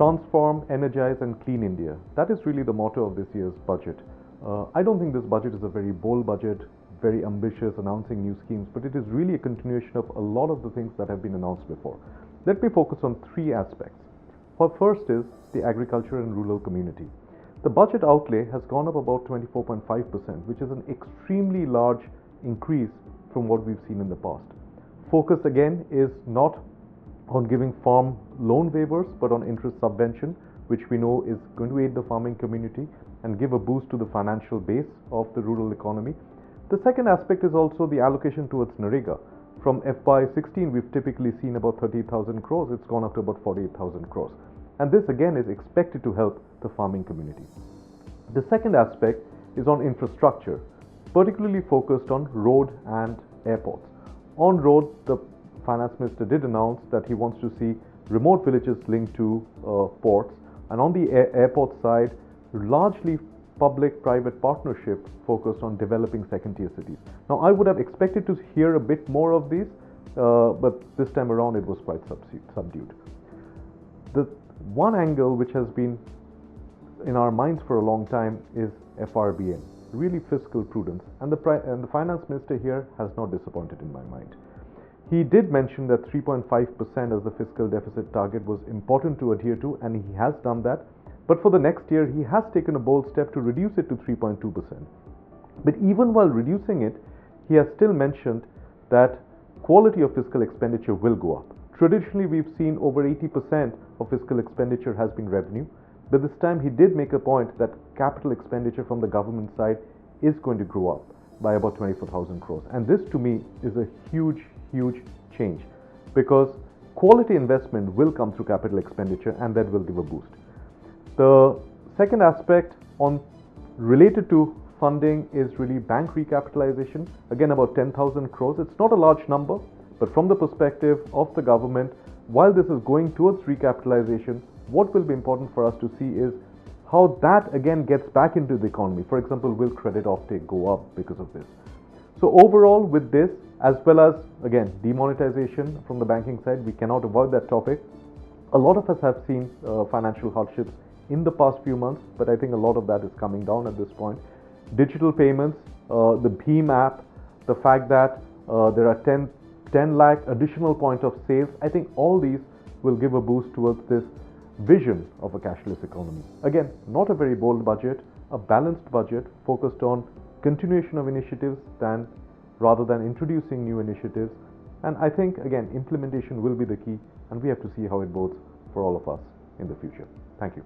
Transform, energize, and clean India. That is really the motto of this year's budget. I don't think this budget is a very bold budget, very ambitious, announcing new schemes, but it is really a continuation of a lot of the things that have been announced before. Let me focus on three aspects. First is the agriculture and rural community. The budget outlay has gone up about 24.5%, which is an extremely large increase from what we've seen in the past. Focus again is not on giving farm loan waivers, but on interest subvention, which we know is going to aid the farming community and give a boost to the financial base of the rural economy. The second aspect is also the allocation towards NREGA. From FY16, we've typically seen about 30,000 crores. It's gone up to about 48,000 crores. And this again is expected to help the farming community. The second aspect is on infrastructure, particularly focused on road and airports. On road, the finance minister did announce that he wants to see remote villages linked to ports, and on the airport side, largely public-private partnership focused on developing second-tier cities. Now, I would have expected to hear a bit more of these, but this time around it was quite subdued. The one angle which has been in our minds for a long time is FRBM, really fiscal prudence, and the finance minister here has not disappointed in my mind. He did mention that 3.5% as the fiscal deficit target was important to adhere to, and he has done that. But for the next year, he has taken a bold step to reduce it to 3.2%. But even while reducing it, he has still mentioned that quality of fiscal expenditure will go up. Traditionally, we've seen over 80% of fiscal expenditure has been revenue, but this time he did make a point that capital expenditure from the government side is going to grow up by about 24,000 crores. And this to me is a huge change, because quality investment will come through capital expenditure, and that will give a boost. The second aspect on related to funding is really bank recapitalization. Again, about 10,000 crores. It's not a large number, but from the perspective of the government, while this is going towards recapitalization, what will be important for us to see is how that again gets back into the economy. For example, will credit offtake go up because of this? So overall, with this, as well as again demonetization from the banking side, we cannot avoid that topic. A lot of us have seen financial hardships in the past few months, but I think a lot of that is coming down at this point. Digital payments, the BHIM app, the fact that there are 10 lakh additional point of sales, I think all these will give a boost towards this vision of a cashless economy. Again, not a very bold budget, a balanced budget focused on continuation of initiatives rather than introducing new initiatives. And I think, again, implementation will be the key, and we have to see how it bodes for all of us in the future. Thank you.